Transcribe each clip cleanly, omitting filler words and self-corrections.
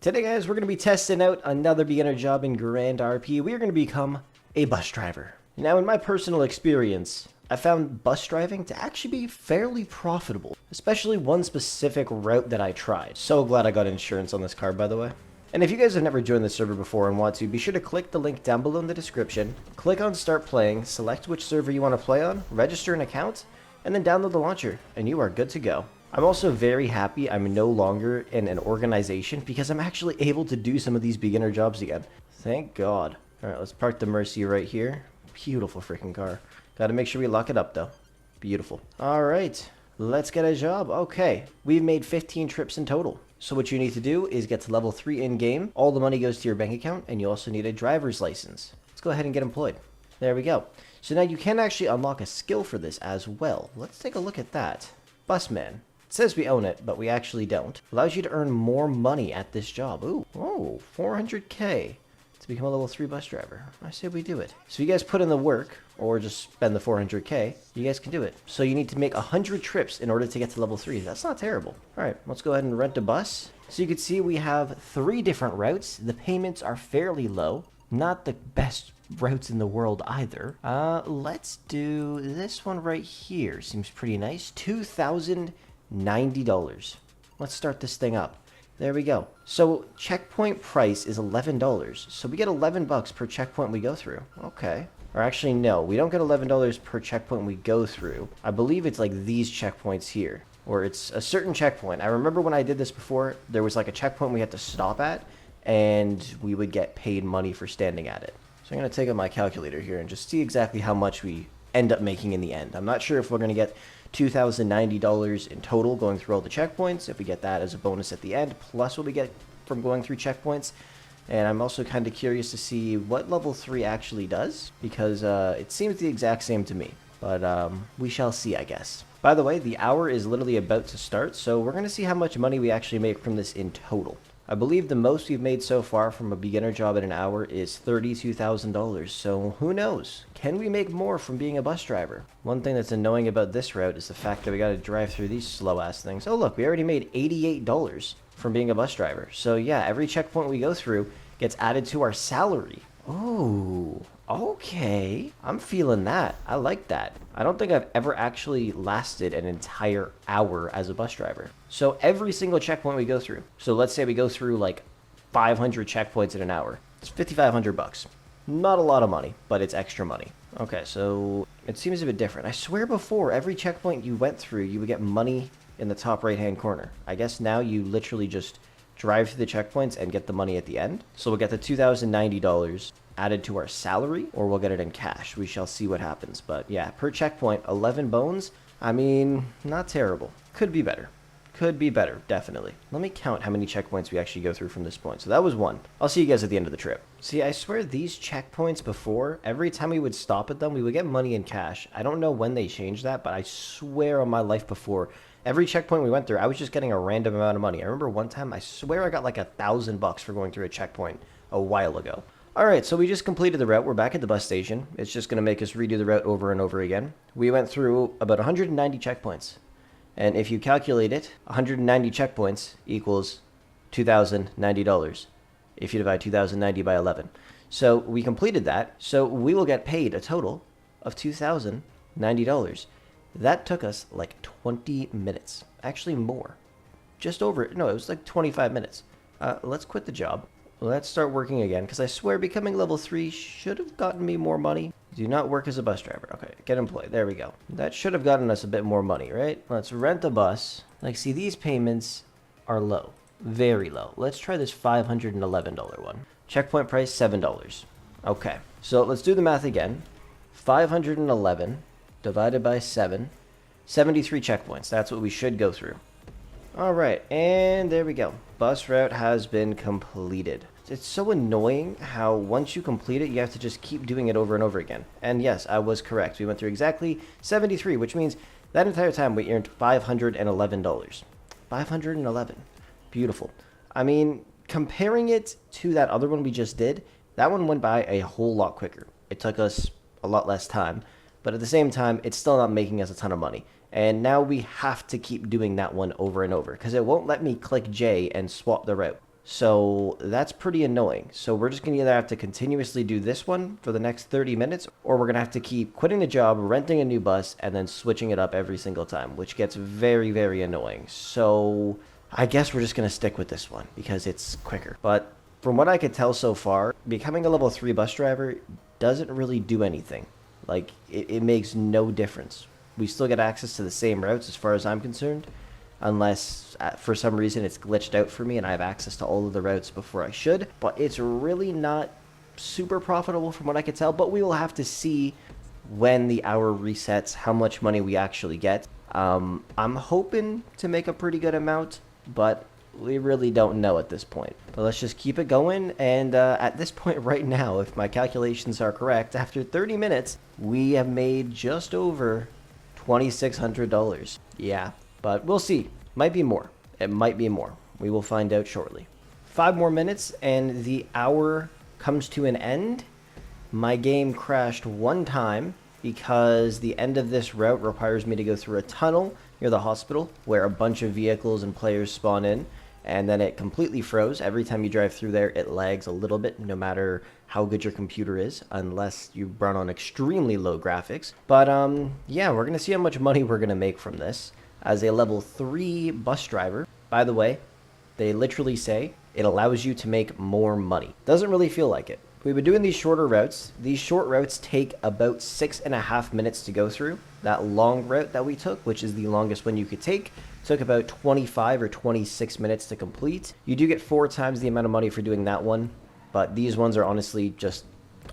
Today, guys, we're going to be testing out another beginner job in Grand RP. We are going to become a bus driver. Now, in my personal experience, I found bus driving to actually be fairly profitable, especially one specific route that I tried. So glad I got insurance on this car, by the way. And if you guys have never joined the server before and want to, be sure to click the link down below in the description, click on Start Playing, select which server you want to play on, register an account, and then download the launcher, and you are good to go. I'm also very happy I'm no longer in an organization because I'm actually able to do some of these beginner jobs again. Thank God. Alright, let's park the Mercy right here. Beautiful freaking car. Gotta make sure we lock it up though. Beautiful. Alright, let's get a job. Okay, we've made 15 trips in total. So what you need to do is get to level 3 in-game. All the money goes to your bank account, and you also need a driver's license. Let's go ahead and get employed. There we go. So now you can actually unlock a skill for this as well. Let's take a look at that. Busman. It says we own it, but we actually don't. Allows you to earn more money at this job. Ooh, oh, 400k to become a level 3 bus driver. I say we do it. So you guys put in the work, or just spend the 400k, you guys can do it. So you need to make 100 trips in order to get to level 3. That's not terrible. All right, let's go ahead and rent a bus. So you can see we have 3 different routes. The payments are fairly low. Not the best routes in the world either. Let's do this one right here. Seems pretty nice. $2,090. Let's start this thing up. There we go. So checkpoint price is $11. So we get 11 bucks per checkpoint we go through. Okay. Or actually, no, we don't get $11 per checkpoint we go through. I believe it's like these checkpoints here, or it's a certain checkpoint. I remember when I did this before, there was like a checkpoint we had to stop at, and we would get paid money for standing at it. So I'm going to take out my calculator here and just see exactly how much we end up making in the end. I'm not sure if we're going to get $2,090 in total going through all the checkpoints, if we get that as a bonus at the end, plus what we get from going through checkpoints. And I'm also kind of curious to see what level 3 actually does, because it seems the exact same to me. But we shall see, I guess. By the way, the hour is literally about to start, so we're going to see how much money we actually make from this in total. I believe the most we've made so far from a beginner job in an hour is $32,000, so who knows? Can we make more from being a bus driver? One thing that's annoying about this route is the fact that we gotta drive through these slow-ass things. Oh look, we already made $88 from being a bus driver. So yeah, every checkpoint we go through gets added to our salary. Oh, okay. I'm feeling that. I like that. I don't think I've ever actually lasted an entire hour as a bus driver. So every single checkpoint we go through. So let's say we go through like 500 checkpoints in an hour. It's 5,500 bucks. Not a lot of money, but it's extra money. Okay, so it seems a bit different. I swear before, every checkpoint you went through, you would get money in the top right-hand corner. I guess now you literally just drive through the checkpoints and get the money at the end. So we'll get the $2,090 added to our salary, or we'll get it in cash. We shall see what happens. But yeah, per checkpoint, 11 bones. I mean, not terrible. Could be better. Could be better, definitely. Let me count how many checkpoints we actually go through from this point. So that was 1. I'll see you guys at the end of the trip. See, I swear these checkpoints before, every time we would stop at them, we would get money in cash. I don't know when they changed that, but I swear on my life before, every checkpoint we went through, I was just getting a random amount of money. I remember one time, I swear I got like $1,000 for going through a checkpoint a while ago. Alright, so we just completed the route. We're back at the bus station. It's just going to make us redo the route over and over again. We went through about 190 checkpoints. And if you calculate it, 190 checkpoints equals $2,090 if you divide 2,090 by 11. So we completed that. So we will get paid a total of $2,090. That took us like 20 minutes. Actually more. Just over, no, it was like 25 minutes. Let's quit the job. Let's start working again, because I swear becoming level 3 should have gotten me more money. Do not work as a bus driver. Okay, get employed. There we go. That should have gotten us a bit more money, right? Let's rent a bus. Like, see, these payments are low. Very low. Let's try this $511 one. Checkpoint price, $7. Okay, so let's do the math again. 511 divided by 7. 73 checkpoints. That's what we should go through. Alright, and there we go. Bus route has been completed. It's so annoying how once you complete it, you have to just keep doing it over and over again. And yes, I was correct. We went through exactly 73, which means that entire time we earned $511. 511. Beautiful. I mean, comparing it to that other one we just did, that one went by a whole lot quicker. It took us a lot less time, but at the same time, it's still not making us a ton of money. And now we have to keep doing that one over and over, because it won't let me click J and swap the route. So that's pretty annoying. So we're just going to either have to continuously do this one for the next 30 minutes, or we're going to have to keep quitting the job, renting a new bus, and then switching it up every single time, which gets very, very annoying. So I guess we're just going to stick with this one because it's quicker. But from what I could tell so far, becoming a level 3 bus driver doesn't really do anything. Like, it makes no difference. We still get access to the same routes as far as I'm concerned, unless for some reason it's glitched out for me and I have access to all of the routes before I should. But it's really not super profitable from what I could tell, but we will have to see when the hour resets how much money we actually get. I'm hoping to make a pretty good amount, but we really don't know at this point. But let's just keep it going, and at this point right now, if my calculations are correct, after 30 minutes, we have made just over $2,600. Yeah, but we'll see. Might be more. It might be more. We will find out shortly. 5 more minutes, and the hour comes to an end. My game crashed one time because the end of this route requires me to go through a tunnel near the hospital where a bunch of vehicles and players spawn in, and then it completely froze. Every time you drive through there, it lags a little bit, no matter how good your computer is, unless you run on extremely low graphics. But yeah, we're going to see how much money we're going to make from this. As a level 3 bus driver, by the way, they literally say it allows you to make more money. Doesn't really feel like it. We've been doing these shorter routes. These short routes take about 6.5 minutes to go through. That long route that we took, which is the longest one you could take, took about 25 or 26 minutes to complete. You do get 4 times the amount of money for doing that one, but these ones are honestly just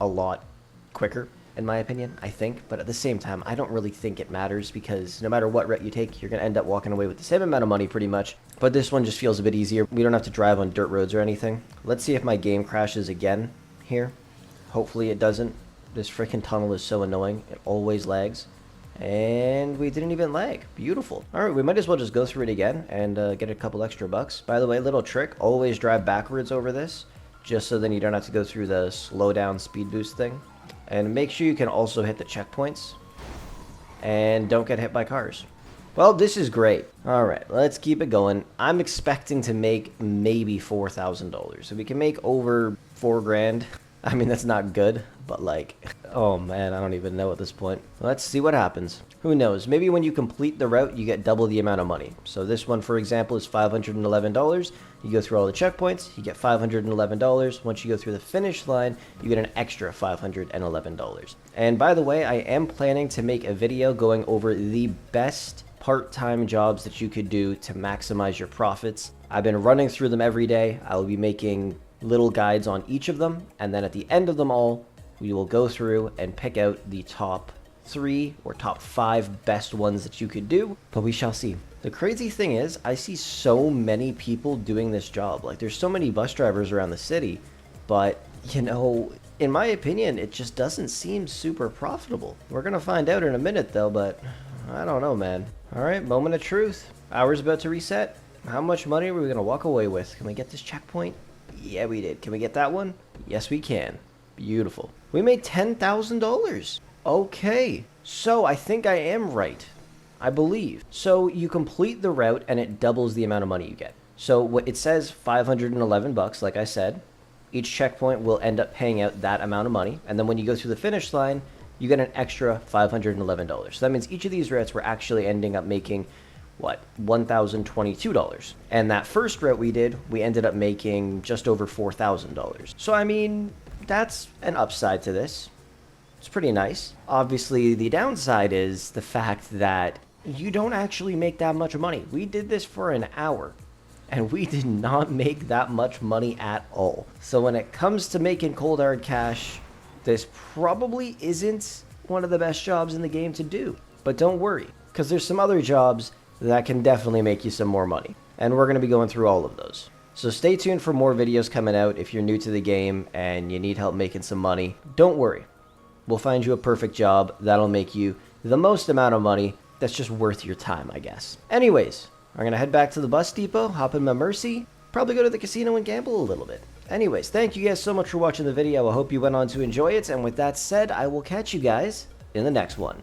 a lot quicker, in my opinion, I think. But at the same time, I don't really think it matters because no matter what route you take, you're going to end up walking away with the same amount of money pretty much. But this one just feels a bit easier. We don't have to drive on dirt roads or anything. Let's see if my game crashes again here. Hopefully it doesn't. This freaking tunnel is so annoying. It always lags. And we didn't even lag. Beautiful. All right, we might as well just go through it again and get a couple extra bucks. By the way, little trick, always drive backwards over this, just so then you don't have to go through the slow down speed boost thing. And make sure you can also hit the checkpoints and don't get hit by cars. Well, this is great. All right, let's keep it going. I'm expecting to make maybe $4,000. So we can make over 4 grand. I mean, that's not good, but like, oh man, I don't even know at this point. Let's see what happens. Who knows? Maybe when you complete the route, you get double the amount of money. So this one, for example, is $511. You go through all the checkpoints, you get $511. Once you go through the finish line, you get an extra $511. And by the way, I am planning to make a video going over the best part-time jobs that you could do to maximize your profits. I've been running through them every day. I will be making little guides on each of them, and then at the end of them all, we will go through and pick out the top 3 or top 5 best ones that you could do, but we shall see. The crazy thing is, I see so many people doing this job. Like, there's so many bus drivers around the city, but, you know, in my opinion, it just doesn't seem super profitable. We're gonna find out in a minute, though, but I don't know, man. All right, moment of truth. Hour's about to reset. How much money are we gonna walk away with? Can we get this checkpoint? Yeah, we did. Can we get that one? Yes, we can. Beautiful. We made $10,000. Okay. So I think I am right. I believe. So you complete the route and it doubles the amount of money you get. So what it says $511, like I said. Each checkpoint will end up paying out that amount of money. And then when you go through the finish line, you get an extra $511. So that means each of these routes we're actually ending up making what, $1,022. And that first route we did, we ended up making just over $4,000. So I mean, that's an upside to this. It's pretty nice. Obviously, the downside is the fact that you don't actually make that much money. We did this for an hour, and we did not make that much money at all. So when it comes to making cold hard cash, this probably isn't one of the best jobs in the game to do. But don't worry, because there's some other jobs that can definitely make you some more money. And we're going to be going through all of those. So stay tuned for more videos coming out if you're new to the game and you need help making some money. Don't worry. We'll find you a perfect job that'll make you the most amount of money that's just worth your time, I guess. Anyways, I'm going to head back to the bus depot, hop in my Mercy, probably go to the casino and gamble a little bit. Anyways, thank you guys so much for watching the video. I hope you went on to enjoy it. And with that said, I will catch you guys in the next one.